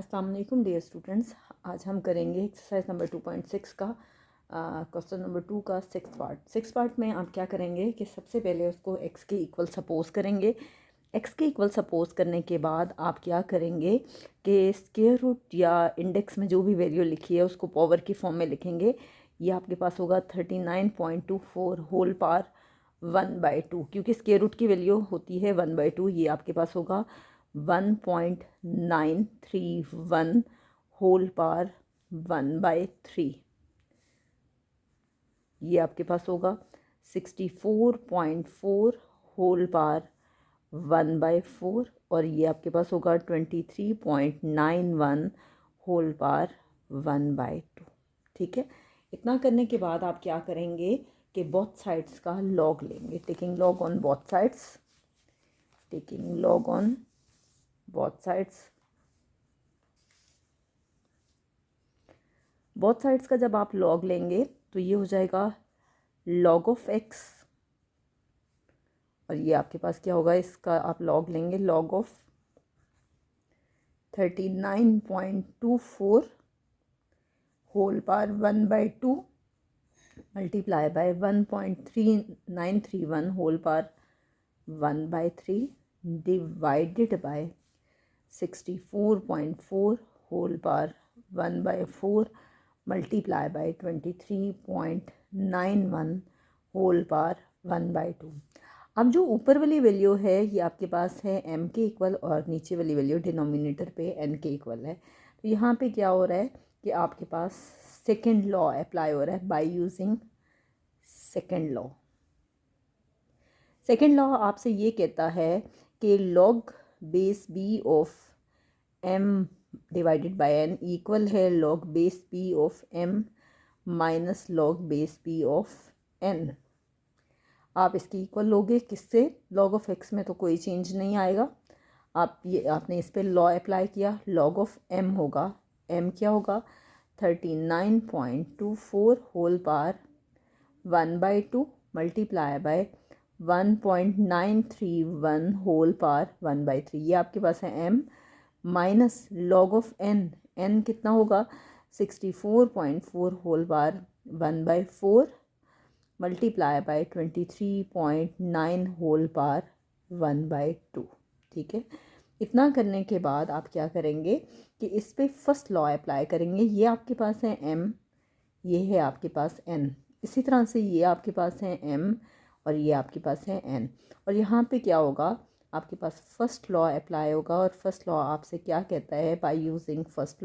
अस्सलाम वालेकुम dear students. आज हम करेंगे एक्सरसाइज नंबर 2.6 का क्वेश्चन नंबर 2 का सिक्स पार्ट में आप क्या करेंगे कि सबसे पहले उसको x के इक्वल सपोज करेंगे। x के इक्वल सपोज करने के बाद आप क्या करेंगे कि स्क्वायर रूट या इंडेक्स में जो भी वैल्यू लिखी है उसको पावर की फॉर्म में लिखेंगे। ये आपके पास होगा 39.24 होल पावर 1/2, क्योंकि स्क्वायर रूट की वैल्यू होती है 1/2। ये आपके पास होगा 1.931 होल पावर 1/3। ये आपके पास होगा 64.4 होल पावर 1/4 और ये आपके पास होगा 23.91 होल पावर 1/2। ठीक है, इतना करने के बाद आप क्या करेंगे कि बोथ साइड्स का लॉग लेंगे। Taking log on both sides, taking log on both sides का जब आप लॉग लेंगे तो ये हो जाएगा लॉग ऑफ एक्स, और ये आपके पास क्या होगा, इसका आप लॉग लेंगे log of 39.24 whole power 1/2 multiply by 1.3931 whole power 1/3 divided by 64.4 whole power 1/4 multiply by 23.91 whole power 1/2। अब जो ऊपर वाली वैल्यू है ये आपके पास है m के इक्वल और नीचे वाली वैल्यू डिनोमिनेटर पे n के इक्वल है। तो यहाँ पे क्या हो रहा है कि आपके पास सेकेंड लॉ अप्लाई हो रहा है by using second law. Second law आपसे ये कहता है कि log base b of m divided by n equal है log base b of m minus log base b of n। आप इसकी इक्वल लोगे किससे, log ऑफ x में तो कोई चेंज नहीं आएगा। आपने इस पर लॉ अप्लाई किया, log ऑफ m होगा, m क्या होगा 39.24 whole power 1/2 multiply by 1.931 whole power 1/3। ये आपके पास है m minus log of n कितना होगा 64.4 whole power 1/4 multiply by 23.9 whole power 1/2। ठीक है, इतना करने के बाद आप क्या करेंगे कि इस पे फर्स्ट लॉ अप्लाई करेंगे। ये आपके पास है m, ये है आपके पास n, इसी तरह से ये आपके पास है m और ये आपके पास है n। और यहाँ पे क्या होगा, आपके पास फर्स्ट लॉ अप्लाई होगा और फर्स्ट लॉ आपसे क्या कहता है बाय यूजिंग फर्स्ट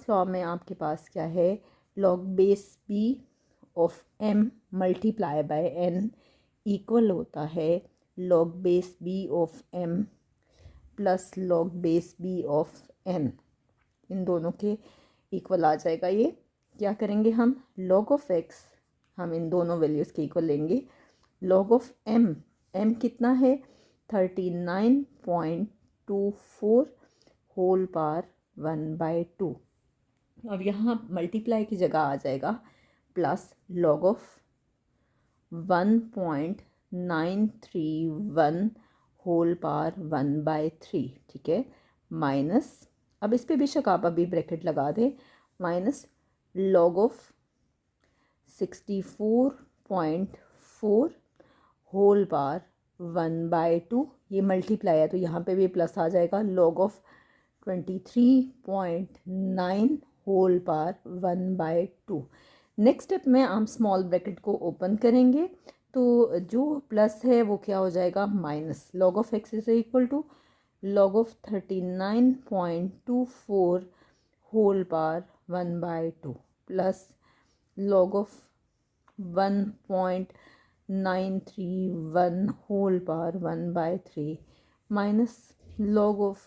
लॉ में आपके पास क्या है log base b of m multiply by n equal होता है log base b of m plus log base b of n। इन दोनों के इक्वल आ जाएगा। ये क्या करेंगे हम log ऑफ x, हम इन दोनों वैल्यूज़ के इक्वल लेंगे। log ऑफ m कितना है 39.24 होल पावर 1/2। अब यहाँ मल्टीप्लाई की जगह आ जाएगा plus log of 1.931 whole power 1/3। ठीक है, माइनस, अब इस पे बेशक आप अभी ब्रैकेट लगा दें, minus log of 64.4 whole power 1/2। ये मल्टीप्लाई है तो यहाँ पे भी प्लस आ जाएगा log of 23.9 whole power 1/2। Next step में हम स्मॉल ब्रैकेट को ओपन करेंगे तो जो प्लस है वो क्या हो जाएगा minus log of x is equal to log of 39.24 whole power 1/2 plus log of 1.931 whole power 1/3 minus log of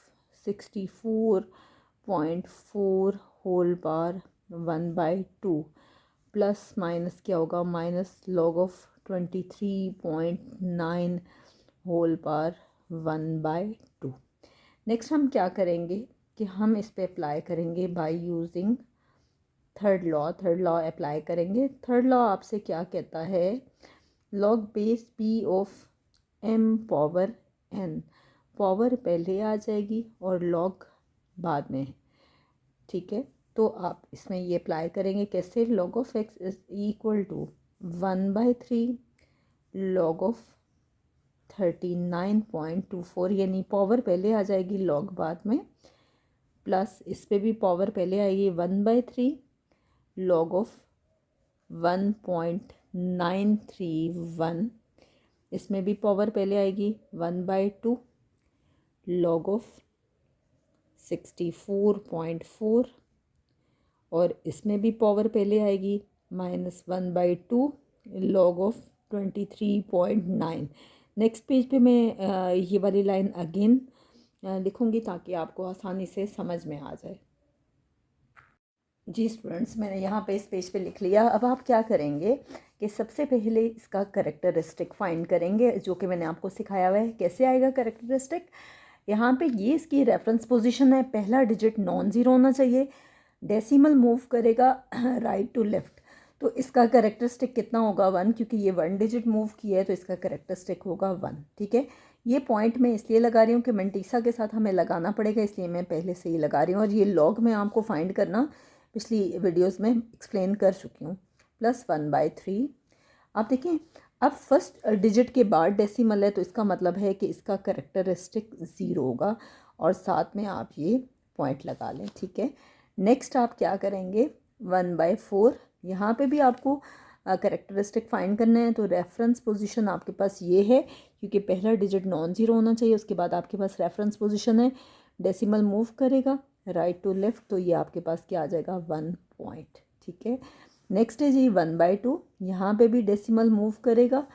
64.4 whole power 1/2 plus minus क्या होगा minus log of 23.9 whole power 1/2। Next हम क्या करेंगे कि हम इस पे अप्लाई करेंगे by using third law apply करेंगे। थर्ड लॉ आपसे क्या कहता है log base p of m power n, power पहले आ जाएगी और log बाद में, ठीक है। तो आप इसमें ये अप्लाई करेंगे कैसे, log of x is equal to 1/3 log of 39.24, यानी पावर पहले आ जाएगी log बाद में, प्लस इस पे भी पावर पहले आएगी 1/3 log ऑफ 1.931, इसमें भी पावर पहले आएगी 1/2 log ऑफ 64.4, और इसमें भी पावर पहले आएगी -1/2 log ऑफ 23.9। नेक्स्ट पेज पे मैं ये वाली लाइन अगेन लिखूँगी ताकि आपको आसानी से समझ में आ जाए। जी स्टूडेंट्स, मैंने यहाँ पे इस पेज पे लिख लिया। अब आप क्या करेंगे कि सबसे पहले इसका करेक्टरिस्टिक फाइंड करेंगे, जो कि मैंने आपको सिखाया हुआ है। कैसे आएगा करेक्टरिस्टिक, यहाँ पे ये इसकी रेफरेंस पोजीशन है, पहला डिजिट नॉन ज़ीरो होना चाहिए, डेसिमल मूव करेगा राइट टू लेफ़्ट, तो इसका करेक्टरिस्टिक कितना होगा 1, क्योंकि ये 1 डिजिट मूव किया है तो इसका करेक्टरिस्टिक होगा 1, ठीक है। ये पॉइंट मैं इसलिए लगा रही हूँ कि मंटीसा के साथ हमें लगाना पड़ेगा, इसलिए मैं पहले से ही लगा रही हूँ। और ये लॉग में आपको फाइंड करना पिछली वीडियोस में एक्सप्लेन कर चुकी हूँ। +1/3, आप देखें अब फर्स्ट डिजिट के बाद डेसिमल है तो इसका मतलब है कि इसका करेक्टरिस्टिक 0 होगा, और साथ में आप ये पॉइंट लगा लें, ठीक है। नेक्स्ट आप क्या करेंगे 1/4, यहाँ पे भी आपको करेक्टरिस्टिक फाइंड करना है। तो रेफरेंस पोजीशन आपके पास ये है, क्योंकि पहला डिजिट नॉन ज़ीरो होना चाहिए, उसके बाद आपके पास रेफरेंस पोजीशन है, डेसिमल मूव करेगा राइट टू लेफ़्ट, तो ये आपके पास क्या आ जाएगा 1 पॉइंट, ठीक है। नेक्स्ट है जी 1/2, यहाँ पे भी डेसिमल मूव करेगा,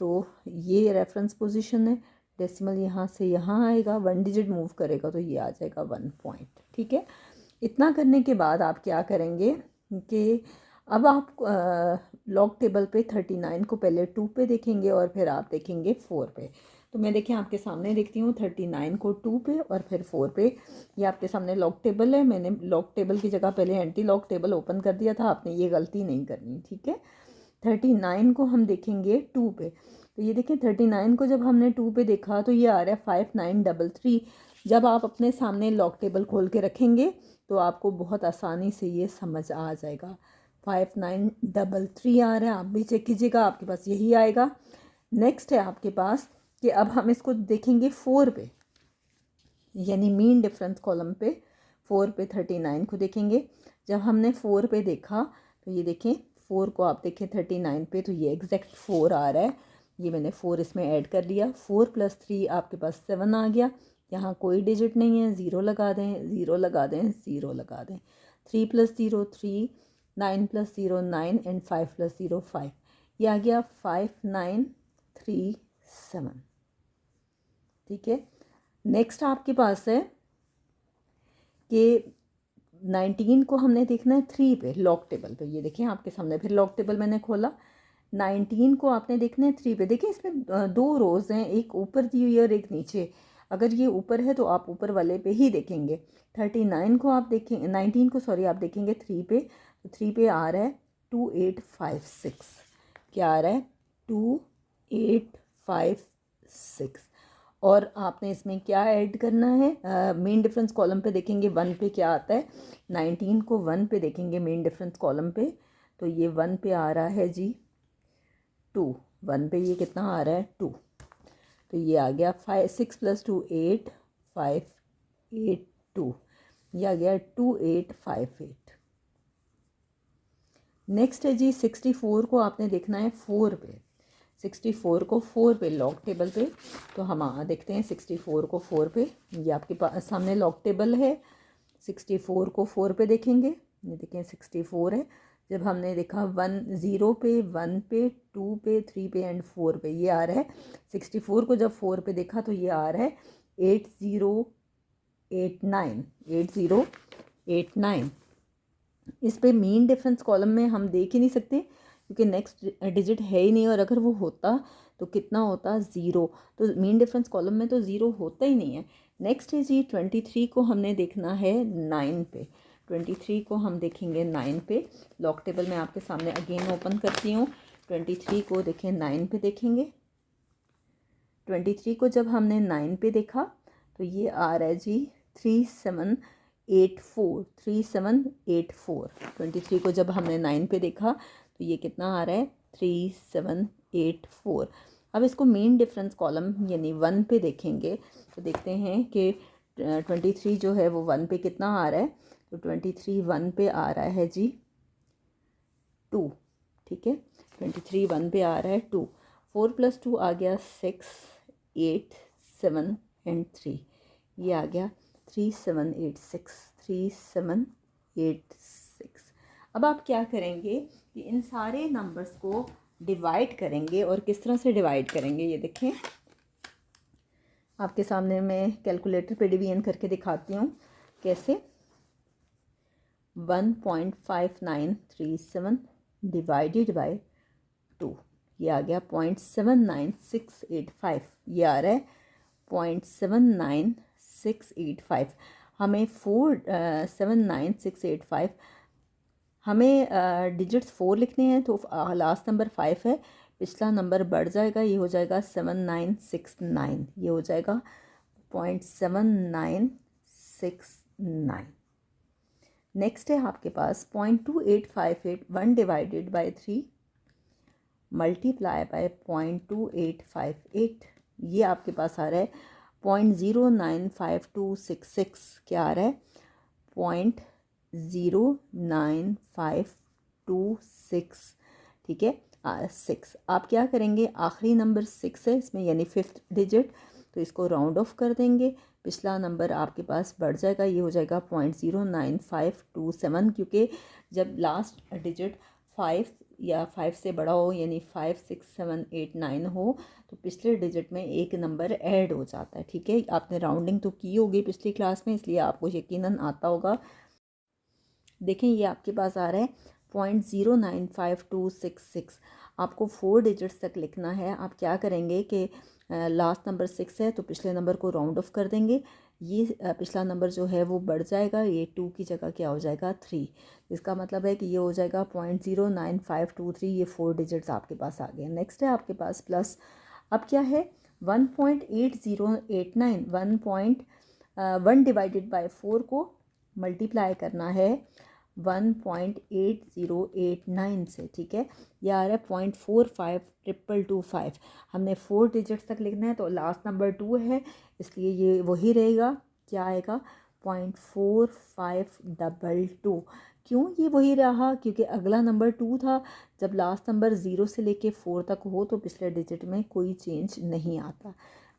तो ये रेफरेंस पोजीशन है, डेसिमल यहाँ से यहाँ आएगा, 1 डिजिट मूव करेगा तो ये आ जाएगा 1 पॉइंट, ठीक है। इतना करने के बाद आप क्या करेंगे कि अब आप लॉग टेबल पे 39 को पहले 2 पे देखेंगे और फिर आप देखेंगे 4 पे। तो मैं देखें आपके सामने देखती हूँ 39 को 2 पे और फिर 4 पे। ये आपके सामने लॉग टेबल है, मैंने लॉग टेबल की जगह पहले एंटी लॉग टेबल ओपन कर दिया था, आपने ये गलती नहीं करनी, ठीक है। 39 को हम देखेंगे 2 पे, तो ये देखें 39 को जब हमने 2 पे देखा तो ये आ रहा है 5933। जब आप अपने सामने लॉग टेबल खोल के रखेंगे तो आपको बहुत आसानी से ये समझ आ जाएगा। 5933 आ रहा है, आप भी चेक कीजिएगा, आपके पास यही आएगा। नेक्स्ट है आपके पास कि अब हम इसको देखेंगे 4 पे, यानी मीन डिफरेंस कॉलम पे 4 पे 39 को देखेंगे। जब हमने 4 पे देखा तो ये देखें 4 को आप देखें 39 पे, तो ये एग्जैक्ट 4 आ रहा है, ये मैंने 4 इसमें ऐड कर दिया। 4 + 3 आपके पास 7 आ गया, यहाँ कोई डिजिट नहीं है, 0 लगा दें, 0 लगा दें, 0 लगा दें। 3 + 0 3, 9 + 0 9 एंड 5 + 0 5, ये आ गया 5937, ठीक है। नेक्स्ट आपके पास है कि 19 को हमने देखना है 3 पे लॉग टेबल पे, ये देखें आपके सामने फिर लॉग टेबल मैंने खोला। 19 को आपने देखना है 3 पे, देखिए इसमें 2 रोज़ हैं, एक ऊपर दी हुई है और एक नीचे। अगर ये ऊपर है तो आप ऊपर वाले पे ही देखेंगे। 39 को आप देखें, 19 को सॉरी आप देखेंगे 3 पे, तो 3 पे आ रहा है 2856, क्या आ रहा है 2856। और आपने इसमें क्या ऐड करना है, मेन डिफरेंस कॉलम पे देखेंगे 1 पे क्या आता है, 19 को 1 पे देखेंगे मेन डिफरेंस कॉलम पे, तो ये 1 पे आ रहा है जी 2, 1 पे ये कितना आ रहा है 2, तो ये आ गया 6 + 2 8 582, ये आ गया 2858। नेक्स्ट है जी 64 को आपने देखना है 4 पे, 64 को 4 पे लॉग टेबल पे, तो हम देखते हैं 64 को 4 पे, ये आपके पास सामने लॉग टेबल है। 64 को 4 पे देखेंगे, ये देखें 64 है। जब हमने देखा 0 पे 1 पे 2 पे 3 पे एंड 4 पे, ये आ रहा है 64 को जब 4 पे देखा तो ये आ रहा है 8089, 8089। इस पे मीन डिफरेंस कॉलम में हम देख ही नहीं सकते क्योंकि नेक्स्ट डिजिट है ही नहीं, और अगर वो होता तो कितना होता 0, तो मीन डिफरेंस कॉलम में तो 0 होता ही नहीं है। नेक्स्ट है जी 23 को हमने देखना है 9 पे, 23 को हम देखेंगे 9 पे। लॉग टेबल में आपके सामने अगेन ओपन करती हूँ, 23 को देखें 9 पे देखेंगे। 23 को जब हमने 9 पे देखा तो ये आ रहा है जी 37 3784, 3784। 23 को जब हमने 9 पे देखा तो ये कितना आ रहा है 3784। अब इसको मीन डिफरेंस कॉलम यानी 1 पे देखेंगे तो देखते हैं कि 23 जो है वो 1 पे कितना आ रहा है। तो 23 1 पे आ रहा है जी 2, ठीक है। 23 1 पे आ रहा है 2। 4 + 2 आ गया 6, 8, 7 एंड 3, ये आ गया 3786, 3786। अब आप क्या करेंगे कि इन सारे नंबर्स को डिवाइड करेंगे। और किस तरह से डिवाइड करेंगे ये देखें, आपके सामने मैं कैलकुलेटर पे डिवीजन करके दिखाती हूँ कैसे। 1.5937 डिवाइडेड बाय 2, ये आ गया 0.79685, ये आ रहा है 0.79685। हमें 79685 हमें डिजिट्स 4 लिखने हैं तो लास्ट नंबर 5 है, पिछला नंबर बढ़ जाएगा, ये हो जाएगा 7969, ये हो जाएगा 0.7969। नेक्स्ट है आपके पास 0.2858, 1 डिवाइडेड बाय 3 मल्टीप्लाई बाय 0.2858, ये आपके पास आ रहा है 0.095266, क्या आ रहा है 0.09526, ठीक है 6। आप क्या करेंगे, आखिरी नंबर 6 है इसमें यानी 5th डिजिट, तो इसको राउंड ऑफ कर देंगे, पिछला नंबर आपके पास बढ़ जाएगा, ये हो जाएगा 0.09527, क्योंकि जब लास्ट डिजिट 5 या 5 से बड़ा हो यानी 5 6 7 8 9 हो तो पिछले डिजिट में एक नंबर ऐड हो जाता है, ठीक है। आपने राउंडिंग तो की होगी पिछली क्लास में, इसलिए आपको यकीनन आता होगा। देखें ये आपके पास आ रहा है 0.095266। आपको 4 डिजिट्स तक लिखना है। आप क्या करेंगे कि लास्ट नंबर 6 है तो पिछले नंबर को राउंड ऑफ कर देंगे, ये पिछला नंबर जो है वो बढ़ जाएगा, ये 2 की जगह क्या हो जाएगा 3, इसका मतलब है कि ये हो जाएगा 0.09523, ये 4 डिजिट्स आपके पास आ गए। नेक्स्ट है आपके पास प्लस, अब क्या है 1.8089, 1 डिवाइडेड बाय 4 को मल्टीप्लाई करना है 1.8089 से, ठीक है। यह आ रहा है 0.452225। हमने 4 डिजिट्स तक लिखना है तो लास्ट नंबर 2 है, इसलिए ये वही रहेगा, क्या आएगा 0.4522। क्यों ये वही रहा, क्योंकि अगला नंबर 2 था। जब लास्ट नंबर 0 से लेके 4 तक हो तो पिछले डिजिट में कोई चेंज नहीं आता।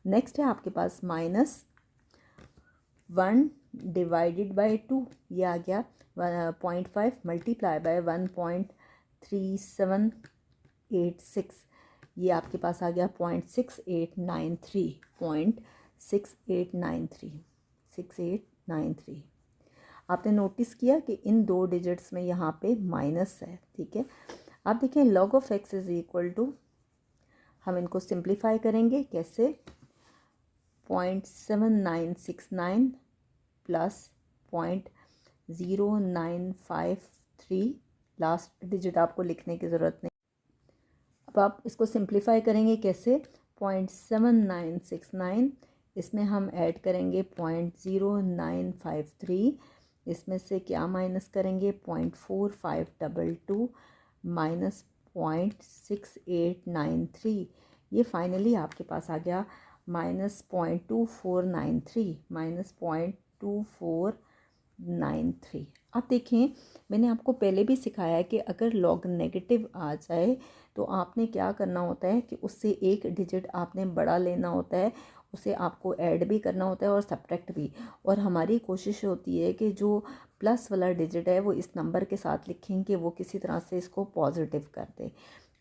नेक्स्ट है आपके पास -1 डिवाइडेड बाय 2, ये आ गया 0.5 मल्टीप्लाई बाय 1.3786, ये आपके पास आ गया 0.6893, 0.6893। आपने नोटिस किया कि इन 2 डिजिट्स में यहाँ पे माइनस है, ठीक है। आप देखें log of x is equal to, हम इनको सिंप्लीफाई करेंगे कैसे, 0.7969 प्लस 0.0953, लास्ट डिजिट आपको लिखने की ज़रूरत नहीं। अब आप इसको सिंप्लीफाई करेंगे कैसे, 0.7969, इसमें हम ऐड करेंगे 0.0953, इसमें से क्या माइनस करेंगे 0.4522 माइनस 0.6893, ये फाइनली आपके पास आ गया -0.2493, -0.2493। अब देखें मैंने आपको पहले भी सिखाया है कि अगर लॉग नेगेटिव आ जाए तो आपने क्या करना होता है कि उससे एक डिजिट आपने बड़ा लेना होता है, उसे आपको ऐड भी करना होता है और सब्ट्रैक्ट भी। और हमारी कोशिश होती है कि जो प्लस वाला डिजिट है वो इस नंबर के साथ लिखें कि वो किसी तरह से इसको पॉजिटिव कर दे।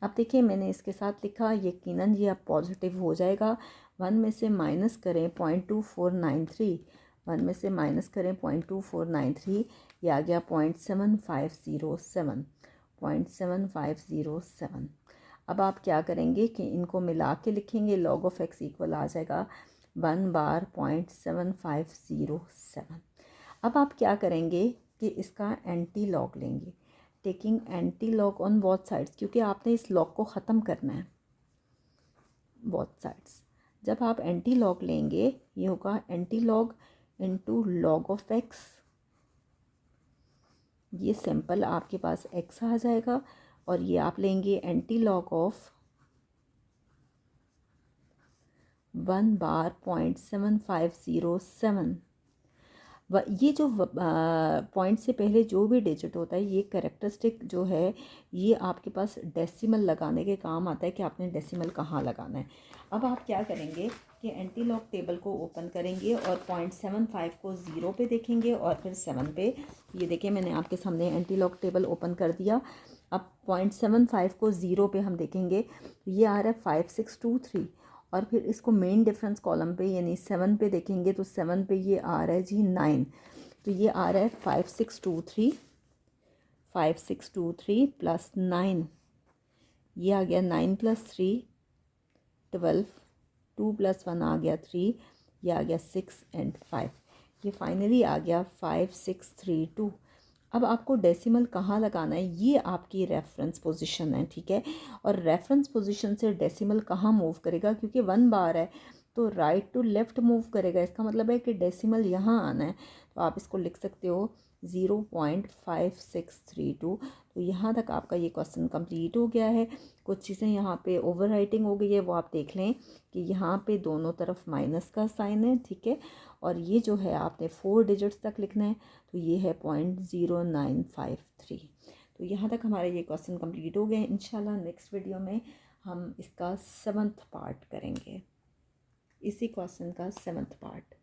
अब देखिए मैंने इसके साथ लिखा, यकीनन ये अब पॉजिटिव हो जाएगा। 1 में से माइनस करें 0.2493, 1 में से माइनस करें 0.2493, ये आ गया 0.7507, 0.7507। अब आप क्या करेंगे कि इनको मिला के लिखेंगे, log of x इक्वल आ जाएगा 1 बार 0.7507। अब आप क्या करेंगे कि इसका एंटी लॉग लेंगे, taking anti log on both sides, क्योंकि आपने इस लॉग को ख़त्म करना है बोथ साइड्स। जब आप एंटी लॉग लेंगे ये होगा anti log into log of x ये सिंपल आपके पास x आ जाएगा और ये आप लेंगे एंटी लॉग ऑफ 1 बार 0.7507। ये जो पॉइंट से पहले जो भी डिजिट होता है ये कैरेक्टरिस्टिक जो है ये आपके पास डेसिमल लगाने के काम आता है कि आपने डेसिमल कहाँ लगाना है। अब आप क्या करेंगे कि एंटी लॉग टेबल को ओपन करेंगे और 0.75 को 0 पे देखेंगे और फिर 7 पे। ये देखिए मैंने आपके सामने एंटी लॉग टेबल ओपन कर दिया। अब 0.75 को 0 पे हम देखेंगे ये आ रहा है 5623 और फिर इसको मेन डिफरेंस कॉलम पे यानी 7 पे देखेंगे तो 7 पे ये आ रहा है जी 9। तो ये आ रहा है 5623 प्लस 9, ये आ गया 9 + 3 12, 2 + 1 आ गया 3, ये आ गया 6 और 5, ये फाइनली आ गया 5632। अब आपको डेसिमल कहाँ लगाना है ये आपकी रेफरेंस पोजीशन है, ठीक है। और रेफरेंस पोजीशन से डेसिमल कहाँ मूव करेगा, क्योंकि 1 बार है तो राइट टू लेफ़्ट मूव करेगा। इसका मतलब है कि डेसिमल यहाँ आना है। तो आप इसको लिख सकते हो 0.5632। तो यहाँ तक आपका ये क्वेश्चन कंप्लीट हो गया है। कुछ चीज़ें यहाँ पे ओवर राइटिंग हो गई है, वो आप देख लें कि यहाँ पे दोनों तरफ माइनस का साइन है, ठीक है। और ये जो है आपने 4 डिजिट्स तक लिखना है, तो ये है 0.0953। तो यहाँ तक हमारा ये क्वेश्चन कंप्लीट हो गए। इंशाल्लाह नेक्स्ट वीडियो में हम इसका 7th पार्ट करेंगे, इसी क्वेश्चन का 7th पार्ट।